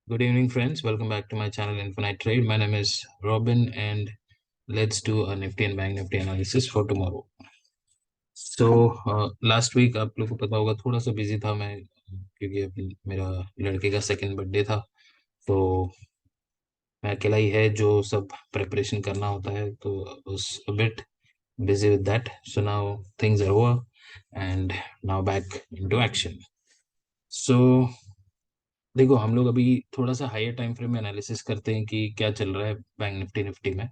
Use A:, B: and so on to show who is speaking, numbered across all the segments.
A: Good evening, friends. Welcome back to my channel Infinite Trade. My name is Robin, and let's do a Nifty and Bank Nifty analysis for tomorrow. So, last week आप लोग को पता होगा थोड़ा सा busy था मैं, क्योंकि अभी मेरा लड़के का सेकंड बर्थडे था। तो मैं अकेला ही है जो सब प्रिपरेशन करना होता है, तो उस bit busy with that. So now things are over, and now back into action. So देखो, हम लोग अभी थोड़ा सा हायर टाइम फ्रेम में एनालिसिस करते हैं कि क्या चल रहा है बैंक निफ्टी निफ्टी में।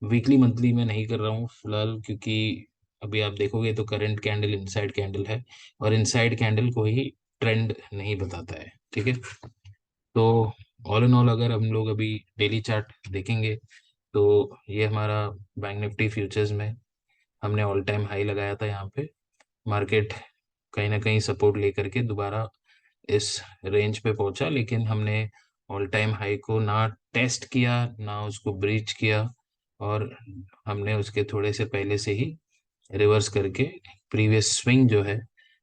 A: वीकली मंथली में नहीं कर रहा हूँ फिलहाल, क्योंकि अभी आप देखोगे तो करंट कैंडल इनसाइड कैंडल है, और इनसाइड कैंडल को ही ट्रेंड नहीं बताता है। ठीक है, तो ऑल इन ऑल अगर हम लोग अभी डेली चार्ट देखेंगे तो ये हमारा बैंक निफ्टी फ्यूचर्स में हमने ऑल टाइम हाई लगाया था। यहाँ पे मार्केट कहीं ना कहीं सपोर्ट लेकर के दोबारा इस रेंज पे पहुंचा, लेकिन हमने ऑल टाइम हाई को ना टेस्ट किया ना उसको ब्रीच किया, और हमने उसके थोड़े से पहले से ही रिवर्स करके प्रीवियस स्विंग जो है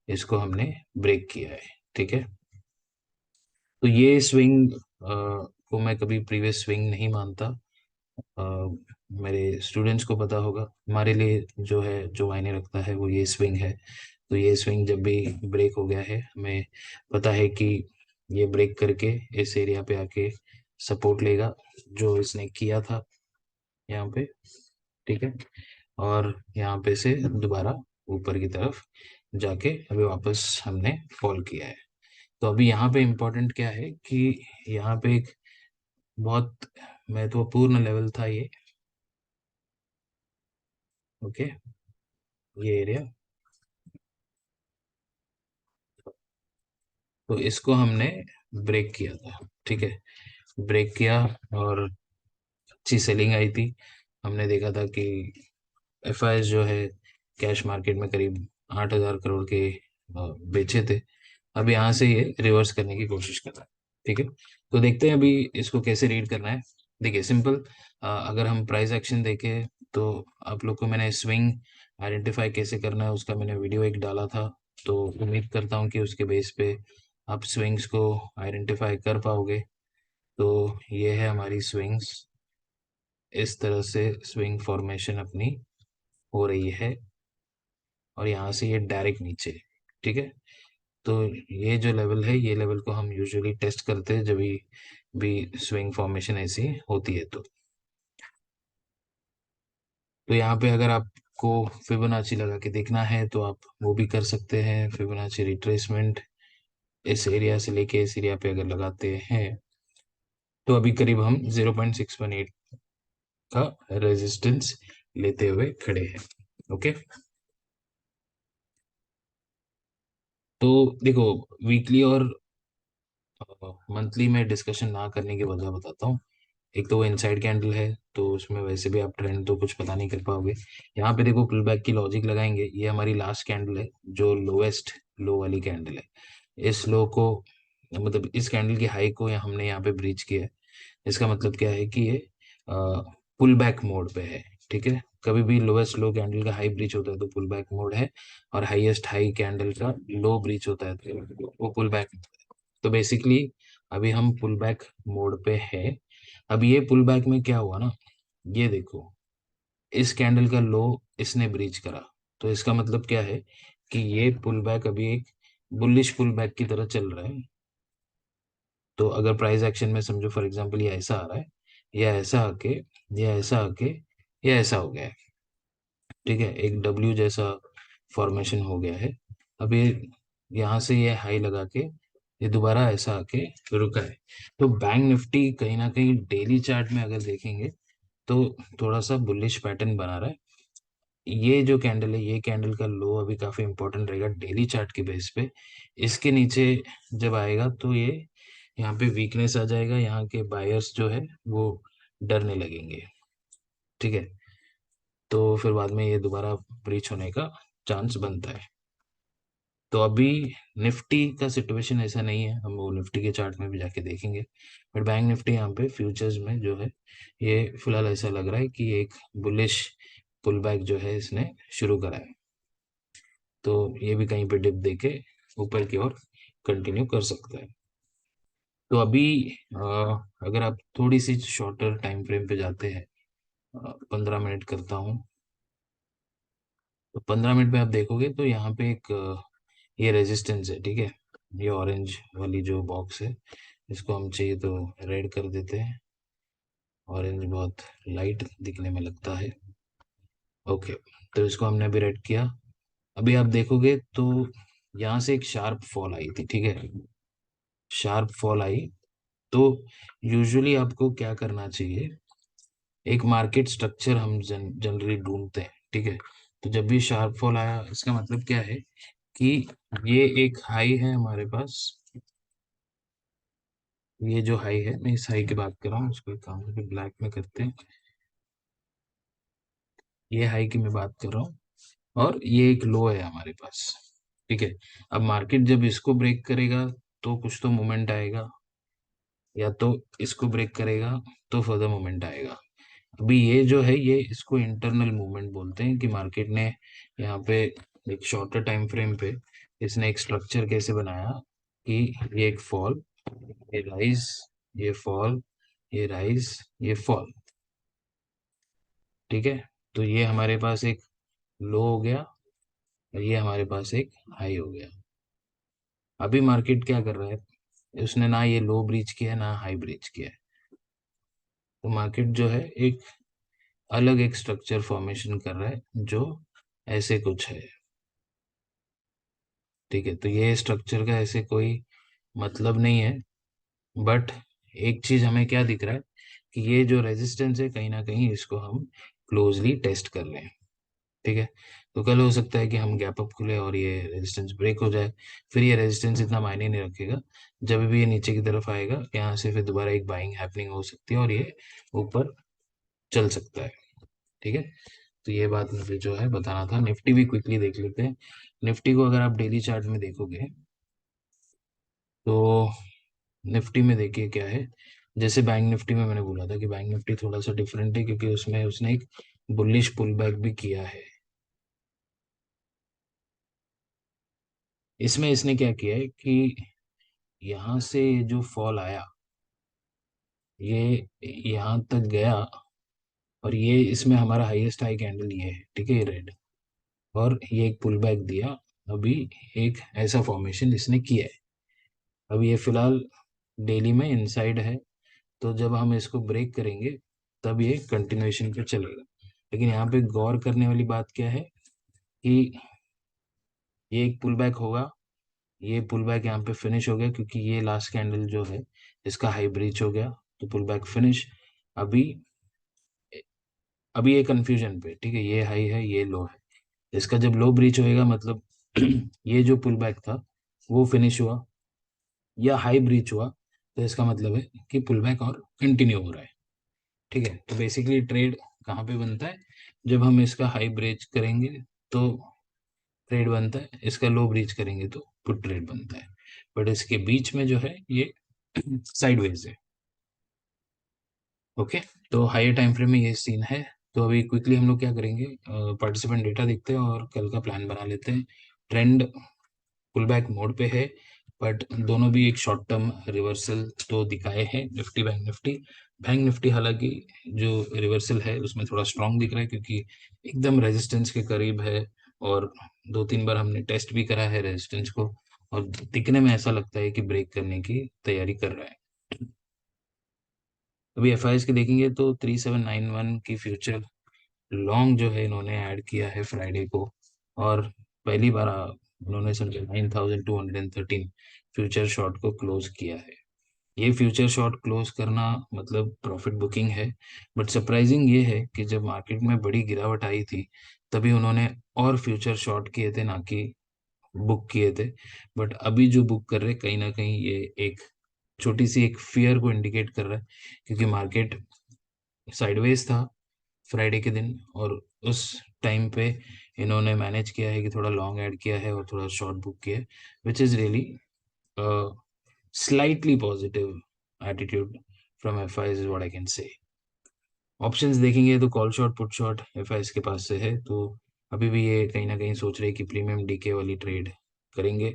A: इसको हमने ब्रेक किया है। ठीक है, तो ये स्विंग को मैं कभी प्रीवियस स्विंग नहीं मानता। अ, मेरे स्टूडेंट्स को पता होगा, हमारे लिए जो है जो मायने रखता है वो ये स्विंग है। तो ये स्विंग जब भी ब्रेक हो गया है, हमें पता है कि ये ब्रेक करके इस एरिया पे आके सपोर्ट लेगा जो इसने किया था यहाँ पे। ठीक है, और यहाँ पे से दोबारा ऊपर की तरफ जाके अभी वापस हमने फॉल किया है। तो अभी यहाँ पे इम्पोर्टेंट क्या है कि यहाँ पे एक बहुत महत्वपूर्ण लेवल था ये। ओके, ये एरिया, तो इसको हमने ब्रेक किया था। ठीक है, ब्रेक किया और अच्छी सेलिंग आई थी। हमने देखा था कि एफ जो है कैश मार्केट में करीब 8,000 करोड़ के बेचे थे। अब यहाँ से ये रिवर्स करने की कोशिश कर रहा है। ठीक है, तो देखते हैं अभी इसको कैसे रीड करना है। देखिए सिंपल, अगर हम प्राइस एक्शन देखें तो आप लोग को मैंने स्विंग आइडेंटिफाई कैसे करना है उसका मैंने वीडियो एक डाला था। तो उम्मीद करता हूँ कि उसके बेस पे आप स्विंग्स को आइडेंटिफाई कर पाओगे। तो ये है हमारी स्विंग्स, इस तरह से स्विंग फॉर्मेशन अपनी हो रही है, और यहाँ से ये डायरेक्ट नीचे। ठीक है, तो ये जो लेवल है ये लेवल को हम यूजुअली टेस्ट करते हैं जब भी स्विंग फॉर्मेशन ऐसी होती है। तो यहाँ पे अगर आपको फिबोनाची लगा के देखना है तो आप वो भी कर सकते हैं। फिबोनाची रिट्रेसमेंट इस एरिया से लेके इस एरिया पे अगर लगाते हैं तो अभी करीब हम 0.618 का रेजिस्टेंस लेते हुए खड़े हैं। ओके, तो देखो, वीकली और मंथली में डिस्कशन ना करने की वजह बताता हूँ। एक तो वो इनसाइड कैंडल है, तो उसमें वैसे भी आप ट्रेंड तो कुछ पता नहीं कर पाओगे। यहाँ पे देखो पुल बैक की लॉजिक लगाएंगे, ये हमारी लास्ट कैंडल है जो लोएस्ट लो वाली कैंडल है। इस लो को, मतलब इस कैंडल की हाई को हमने यहाँ पे ब्रीच किया है। इसका मतलब क्या है कि ये पुल बैक मोड पे है। ठीक है, कभी भी लोएस्ट लो कैंडल का हाई ब्रीच होता है तो पुल बैक मोड है, और हाईएस्ट हाई कैंडल का लो ब्रीच होता है तो वो पुल बैक। तो बेसिकली अभी हम पुल बैक मोड पे है। अब ये पुल बैक में क्या हुआ ना, ये देखो, इस कैंडल का लो इसने ब्रीच करा। तो इसका मतलब क्या है कि ये पुल बैक अभी एक बुलिश पुल बैक की तरह चल रहा है। तो अगर प्राइस एक्शन में समझो फॉर एग्जांपल ये ऐसा आ रहा है, या ऐसा आके, या ऐसा आके, या ऐसा हो गया है। ठीक है, एक डब्ल्यू जैसा फॉर्मेशन हो गया है। अब ये यहाँ से ये हाई लगा के ये दोबारा ऐसा आके रुका है। तो बैंक निफ्टी कहीं ना कहीं डेली चार्ट में अगर देखेंगे तो थोड़ा सा बुलिश पैटर्न बना रहा है। ये जो कैंडल है ये कैंडल का लो अभी काफी इंपॉर्टेंट रहेगा डेली चार्ट के बेस पे। इसके नीचे जब आएगा तो ये यहाँ पे वीकनेस आ जाएगा, यहाँ के बायर्स जो है वो डरने लगेंगे। ठीक है, तो फिर बाद में ये दोबारा ब्रीच होने का चांस बनता है। तो अभी निफ्टी का सिचुएशन ऐसा नहीं है, हम वो निफ्टी के चार्ट में भी जाके देखेंगे। बट बैंक निफ्टी यहाँ पे फ्यूचर्स में जो है ये फिलहाल ऐसा लग रहा है कि एक बुलिश पुल बैक जो है इसने शुरू करा है। तो ये भी कहीं पे डिप देके ऊपर की ओर कंटिन्यू कर सकता है। तो अभी अगर आप थोड़ी सी शॉर्टर टाइम फ्रेम पे जाते हैं, 15 मिनट करता हूँ, तो 15 मिनट में आप देखोगे तो यहाँ पे एक ये रेजिस्टेंस है, ठीक है। ये ऑरेंज वाली जो बॉक्स है, इसको हम चाहिए तो रेड कर देते हैं। ऑरेंज बहुत लाइट दिखने में लगता है। ओके, तो इसको हमने अभी रेड किया। अभी आप देखोगे तो यहाँ से एक शार्प फॉल आई थी, ठीक है। शार्प फॉल आई तो यूजुअली आपको क्या करना चाहिए, एक मार्केट स्ट्रक्चर हम जनरली ढूंढते हैं, ठीक है। तो जब भी शार्प फॉल आया, इसका मतलब क्या है कि ये एक हाई है हमारे पास। ये जो हाई है, मैं इस हाई की बात कर रहा हूँ, इसको एक काम करके ब्लैक में करते हैं। ये हाई की मैं बात कर रहा हूँ, और ये एक लो है हमारे पास, ठीक है। अब मार्केट जब इसको ब्रेक करेगा तो कुछ तो मोमेंट आएगा, या तो इसको ब्रेक करेगा तो फर्दर मोमेंट आएगा। अभी ये जो है, ये इसको इंटरनल मूवमेंट बोलते हैं, कि मार्केट ने यहाँ पे एक शॉर्टर टाइम फ्रेम पे इसने एक स्ट्रक्चर कैसे बनाया कि ये एक फॉल, ये राइज, ये फॉल, ये राइज, ये फॉल, ठीक है। तो ये हमारे पास एक लो हो गया, और ये हमारे पास एक हाई हो गया। अभी मार्केट क्या कर रहा है, उसने ना ये लो ब्रीच किया है ना हाई ब्रीच किया है। तो मार्केट जो है एक अलग एक स्ट्रक्चर फॉर्मेशन कर रहा है, जो ऐसे कुछ है, ठीक है। तो ये स्ट्रक्चर का ऐसे कोई मतलब नहीं है, बट एक चीज हमें क्या दिख रहा है कि ये जो रेजिस्टेंस है, कहीं ना कहीं इसको हम क्लोजली टेस्ट कर रहे हैं, ठीक है। तो कल हो सकता है कि हम गैप अप खुले और ये रेजिस्टेंस ब्रेक हो जाए, फिर ये रेजिस्टेंस इतना मायने नहीं रखेगा। जब भी ये नीचे की तरफ आएगा, यहाँ से फिर दोबारा एक बाइंग हैपनिंग हो सकती है, और ये ऊपर चल सकता है, ठीक है। तो ये बात मुझे जो है बताना था। निफ्टी भी क्विकली देख लेते हैं। निफ्टी को अगर आप डेली चार्ट में देखोगे, तो निफ्टी में देखिए क्या है। जैसे बैंक निफ्टी में मैंने बोला था कि बैंक निफ्टी थोड़ा सा डिफरेंट है, क्योंकि उसमें उसने एक बुलिश पुल बैक भी किया है। इसमें इसने क्या किया है कि यहाँ से जो फॉल आया, ये यहाँ तक गया, और ये इसमें हमारा हाईएस्ट हाई कैंडल ये है, ठीक है, ये रेड, और ये एक पुल बैक दिया। अभी एक ऐसा फॉर्मेशन इसने किया है। अब ये फिलहाल डेली में इनसाइड है, तो जब हम इसको ब्रेक करेंगे तब ये कंटिन्यूएशन पे चलेगा। लेकिन यहाँ पे गौर करने वाली बात क्या है कि ये एक पुल बैक होगा, ये पुल बैक यहाँ पे फिनिश हो गया, क्योंकि ये लास्ट कैंडल जो है इसका हाई ब्रीच हो गया, तो पुल बैक फिनिश। अभी अभी ये कंफ्यूजन पे, ठीक है, ये हाई है ये लो है। इसका जब लो ब्रीच होएगा, मतलब ये जो पुल बैक था वो फिनिश हुआ, या हाई ब्रीच हुआ, तो इसका मतलब है कि पुल बैक और कंटिन्यू हो रहा है, ठीक है। तो बेसिकली ट्रेड कहाँ पे बनता है, जब हम इसका हाई ब्रीच करेंगे तो ट्रेड बनता है, इसका लो ब्रीच करेंगे तो पुट ट्रेड बनता है। बट इसके बीच में जो है ये साइडवेज है। ओके, तो हायर टाइम फ्रेम में ये सीन है। तो अभी क्विकली हम लोग क्या करेंगे, पार्टिसिपेंट डेटा देखते हैं और कल का प्लान बना लेते हैं। ट्रेंड पुल बैक मोड पे है, बट दोनों भी एक शॉर्ट टर्म रिवर्सल तो दिखाए हैं, Nifty bank Nifty. Bank Nifty हालांकि जो रिवर्सल है उसमें थोड़ा स्ट्रांग दिख रहा है, क्योंकि एकदम रेजिस्टेंस के करीब है, और 2-3 बार हमने टेस्ट भी करा है रेजिस्टेंस को, और दिखने में ऐसा लगता है कि ब्रेक करने की तैयारी कर रहा है। अभी एफ के देखेंगे तो 3791 की फ्यूचर लॉन्ग जो है इन्होंने ऐड किया है फ्राइडे को, और पहली बार उन्होंने समझे 9213 फ्यूचर शॉर्ट को क्लोज किया है। ये फ्यूचर शॉर्ट क्लोज करना मतलब प्रॉफिट बुकिंग है। बट सरप्राइजिंग ये है कि जब मार्केट में बड़ी गिरावट आई थी, तभी उन्होंने और फ्यूचर शॉर्ट किए थे, ना कि बुक किए थे। बट अभी जो बुक कर रहे, कहीं ना कहीं ये एक छोटी सी एक फियर को इंडिकेट कर रहा है, क्योंकि मार्केट साइडवेज था फ्राइडे के दिन, और उस टाइम पे इन्होंने मैनेज किया है कि थोड़ा लॉन्ग ऐड किया है और थोड़ा शॉर्ट बुक किया है, which is really slightly positive attitude from F I is what I can say. Options देखेंगे तो call short put short F I के पास से है, तो अभी भी ये कहीं ना कहीं सोच रहे हैं कि प्रीमियम डीके वाली ट्रेड करेंगे।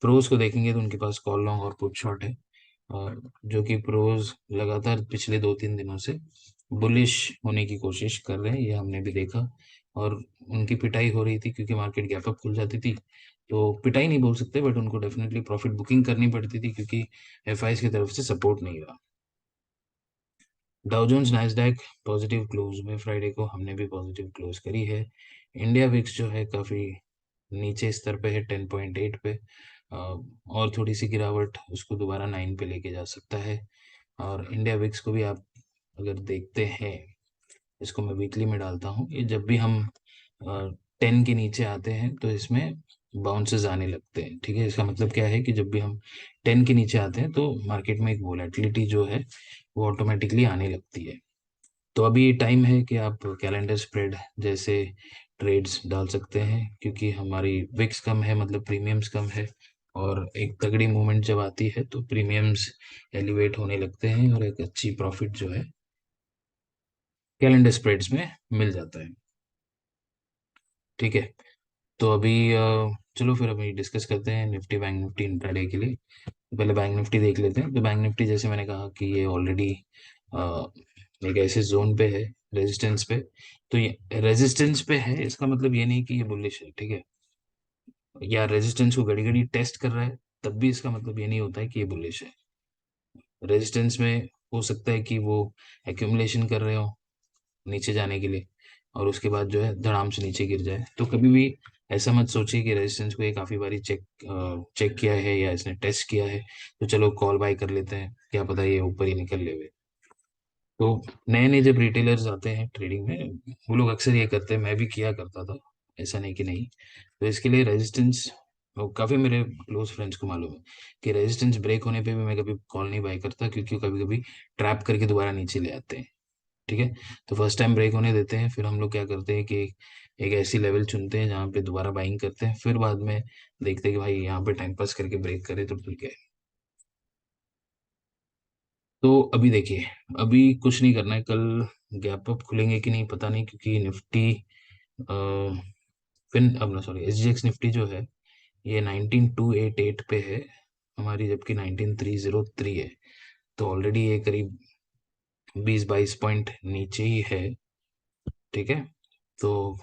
A: प्रोज को देखेंगे तो उनके पास कॉल लॉन्ग और पुट शॉर्ट है। जो कि प्रोज लगातार पिछले 2-3 दिनों से बुलिश होने की कोशिश कर रहे हैं, ये हमने भी देखा। और उनकी पिटाई हो रही थी क्योंकि मार्केट गैप अप खुल जाती थी, तो पिटाई नहीं बोल सकते बट उनको डेफिनेटली प्रॉफिट बुकिंग करनी पड़ती थी क्योंकि एफआईज की तरफ से सपोर्ट नहीं रहा। Dow Jones Nasdaq positive close में, फ्राइडे को हमने भी पॉजिटिव क्लोज करी है। इंडिया विक्स जो है काफ़ी नीचे स्तर पे है, 10.8 पे। और थोड़ी सी गिरावट उसको दोबारा 9 पे लेके जा सकता है। और इंडिया विक्स को भी आप अगर देखते हैं, इसको मैं वीकली में डालता हूँ, ये जब भी हम 10 के नीचे आते हैं तो इसमें बाउंसेस आने लगते हैं। ठीक है, इसका मतलब क्या है कि जब भी हम 10 के नीचे आते हैं तो मार्केट में एक वोलेटिलिटी जो है वो ऑटोमेटिकली आने लगती है। तो अभी टाइम है कि आप कैलेंडर स्प्रेड जैसे ट्रेड्स डाल सकते हैं, क्योंकि हमारी विक्स कम है मतलब प्रीमियम्स कम है। और एक तगड़ी मूवमेंट जब आती है तो प्रीमियम्स एलिवेट होने लगते हैं और एक अच्छी प्रॉफिट जो है कैलेंडर स्प्रेड्स में मिल जाता है। ठीक है, तो अभी चलो फिर अभी डिस्कस करते हैं निफ्टी बैंक निफ्टी इंट्राडे के लिए। पहले बैंक निफ्टी देख लेते हैं। तो बैंक निफ्टी जैसे मैंने कहा कि ये ऑलरेडी एक ऐसे जोन पे है, रेजिस्टेंस पे। तो ये रेजिस्टेंस पे है, इसका मतलब ये नहीं कि ये बुलिश है। ठीक है, या रेजिस्टेंस को घड़ी घड़ी टेस्ट कर रहा है, तब भी इसका मतलब ये नहीं होता है कि ये बुलिश है। रेजिस्टेंस में हो सकता है कि वो एक्यूमुलेशन कर रहे हो नीचे जाने के लिए, और उसके बाद जो है धड़ाम से नीचे गिर जाए। तो कभी भी ऐसा मत सोचिए कि रेजिस्टेंस को ये काफी बारी चेक किया है या इसने टेस्ट किया है, तो चलो कॉल बाय कर लेते हैं, क्या पता ये ऊपर ही निकल ले हुए। तो नए नए जब रिटेलर्स आते हैं ट्रेडिंग में, वो लोग अक्सर ये करते हैं, मैं भी किया करता था, ऐसा नहीं कि नहीं। तो इसके लिए रेजिस्टेंस, काफी मेरे क्लोज फ्रेंड्स को मालूम है कि रेजिस्टेंस ब्रेक होने पे भी मैं कभी कॉल नहीं बाय करता, क्योंकि कभी कभी ट्रैप करके दोबारा नीचे ले आते हैं। ठीक है, तो फर्स्ट टाइम ब्रेक होने देते हैं, फिर हम लोग क्या करते हैं कि एक ऐसी लेवल चुनते हैं जहाँ पे दोबारा बाइंग करते हैं, फिर बाद में देखते हैं कि भाई यहाँ पे टाइम पास करके ब्रेक करे तो ठीक है। तो अभी देखिए, अभी कुछ नहीं करना है, कल गैप अप खुलेंगे कि नहीं पता नहीं, क्योंकि निफ्टी फिन अब ना सॉरी एसजीएक्स निफ्टी जो है ये 19288 पे है हमारी, जबकि 19303 है। तो ऑलरेडी ये करीब 20-22 पॉइंट नीचे ही है। ठीक है, तो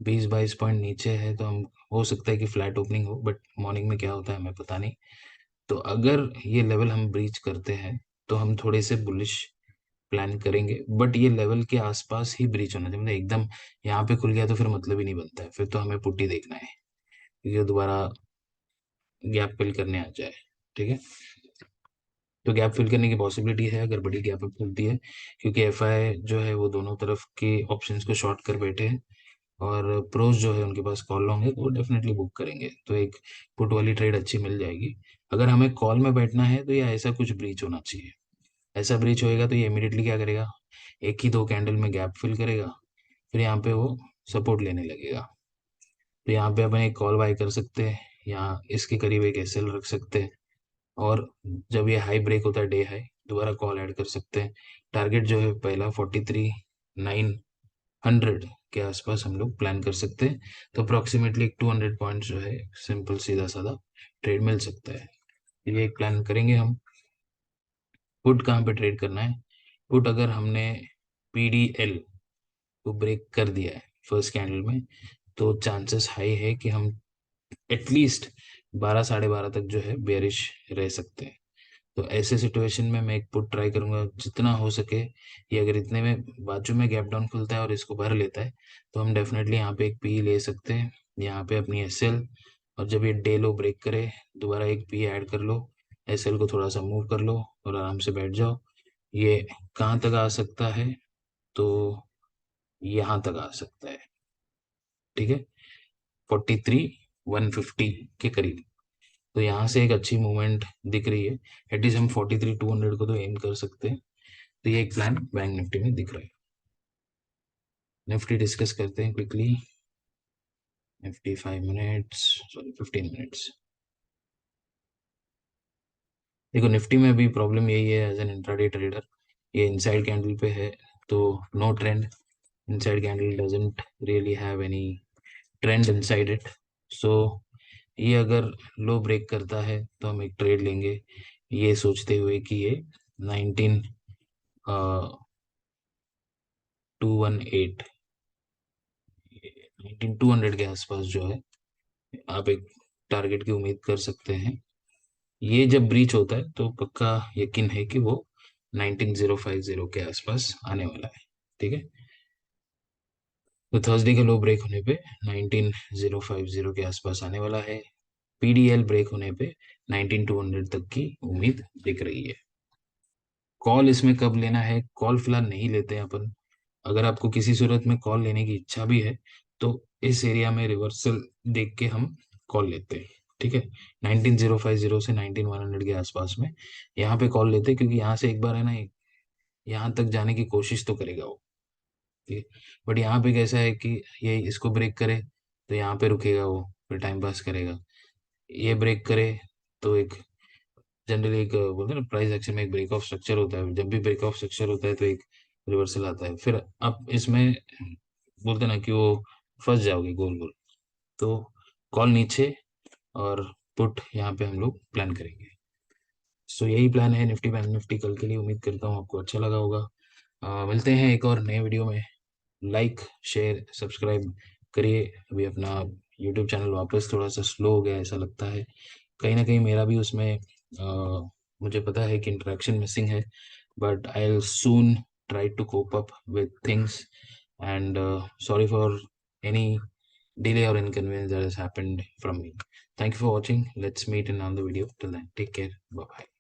A: 20-22 पॉइंट नीचे है, तो हम हो सकता है कि फ्लैट ओपनिंग हो, बट मॉर्निंग में क्या होता है हमें पता नहीं। तो अगर ये लेवल हम ब्रीच करते हैं तो हम थोड़े से बुलिश प्लान करेंगे, बट ये लेवल के आसपास ही ब्रीच होना चाहिए, मतलब एकदम यहाँ पे खुल गया तो फिर मतलब ही नहीं बनता है, फिर तो हमें पुट्टी देखना है क्योंकि दोबारा गैप फिल करने आ जाए। ठीक है, तो गैप फिल करने की पॉसिबिलिटी है अगर बड़ी गैप अप खुलती है, क्योंकि एफआई जो है वो दोनों तरफ के ऑप्शंस को शॉर्ट कर बैठे हैं, और प्रोज जो है उनके पास कॉल लॉन्ग है तो वो डेफिनेटली बुक करेंगे, तो एक पुट वाली ट्रेड अच्छी मिल जाएगी। अगर हमें कॉल में बैठना है तो ये ऐसा कुछ ब्रीच होना चाहिए। ऐसा ब्रीच होएगा तो ये इमीडिएटली क्या करेगा, एक ही दो कैंडल में गैप फिल करेगा, फिर यहाँ पे वो सपोर्ट लेने लगेगा। तो यहाँ पे अपन एक कॉल बाय कर सकते हैं, यहाँ इसके करीब एक एसएल रख सकते हैं, और जब ये हाई ब्रेक होता है डे हाई, दोबारा कॉल ऐड कर सकते हैं। टारगेट जो है पहला 43,900 के आसपास हम लोग प्लान कर सकते हैं। तो अप्रोक्सीमेटली एक 200 पॉइंट जो है सिंपल सीधा साधा ट्रेड मिल सकता है। ये एक प्लान करेंगे हम। पुट कहाँ पे ट्रेड करना है, पुट अगर हमने पीडीएल को ब्रेक कर दिया है फर्स्ट कैंडल में, तो चांसेस हाई है कि हम एटलीस्ट 12 साढ़े 12 तक जो है बेरिश रह सकते हैं। तो ऐसे सिचुएशन में मैं एक पुट ट्राई करूंगा जितना हो सके, ये अगर इतने में बाजू में गैप डाउन खुलता है और इसको भर लेता है, तो हम डेफिनेटली यहाँ पे एक पी ले सकते हैं, यहाँ पे अपनी एसएल। और जब ये डे लो ब्रेक करे, दोबारा एक पी ऐड कर लो, एसएल को थोड़ा सा मूव कर लो और आराम से बैठ जाओ। ये कहाँ तक आ सकता है, तो यहाँ तक आ सकता है। ठीक है, 43,150 के करीब। तो यहाँ से एक अच्छी मूवमेंट दिख रही है, एटलीस्ट हम 43,200 को तो एम कर सकते हैं। तो ये एक प्लान बैंक निफ्टी में दिख रहा है। निफ्टी डिस्कस करते हैं quickly. Nifty 5 minutes, sorry 15 minutes. देखो निफ्टी में अभी प्रॉब्लम यही है, एज एन इंट्राडे ट्रेडर ये इनसाइड कैंडल पे है, तो no trend. Inside candle doesn't really have any trend inside it. So ये अगर लो ब्रेक करता है तो हम एक ट्रेड लेंगे, ये सोचते हुए कि ये 19,218 19,200 के आसपास जो है आप एक टारगेट की उम्मीद कर सकते हैं। ये जब ब्रीच होता है तो पक्का यकीन है कि वो 19,050 के आसपास आने वाला है। ठीक है, तो थर्सडे का लो ब्रेक होने पे 19,050 के आसपास आने वाला है। पीडीएल ब्रेक होने पे 19,200 तक की उम्मीद दिख रही है। कॉल इसमें कब लेना है? कॉल फिलहाल नहीं लेते हैं अपन। अगर आपको किसी सूरत में कॉल लेने की इच्छा भी है तो इस एरिया में रिवर्सल देख के हम कॉल लेते हैं। ठीक है, 19,050 से 19,100 के आसपास में यहाँ पे कॉल लेते हैं, क्योंकि यहाँ से एक बार है ना, यहाँ तक जाने की कोशिश तो करेगा वो। ठीक है, बट यहाँ पे कैसा है कि ये इसको ब्रेक करे तो यहाँ पे रुकेगा वो, फिर टाइम पास करेगा। ये ब्रेक करे तो एक जनरली एक बोलते हैं ना, प्राइस एक्शन में एक ब्रेक ऑफ स्ट्रक्चर होता है। जब भी ब्रेक ऑफ स्ट्रक्चर होता है तो एक रिवर्सल आता है, फिर आप इसमें बोलते हैं ना कि वो फंस जाओगे गोल गोल। तो कॉल नीचे और पुट यहाँ पे हम लोग प्लान करेंगे। सो यही प्लान है निफ्टी बैंक निफ्टी कल के लिए। उम्मीद करता हूँ आपको अच्छा लगा होगा। मिलते हैं एक और नए वीडियो में। लाइक शेयर सब्सक्राइब करिए। अभी अपना यूट्यूब चैनल वापस थोड़ा सा स्लो हो गया ऐसा लगता है, कहीं ना कहीं मेरा भी उसमें मुझे पता है कि इंटरेक्शन मिसिंग है, but I will soon try to cope up with things, and sorry for any delay or inconvenience that has happened from me. Thank you for watching. Let's meet in another video. Till then, take care. Bye bye.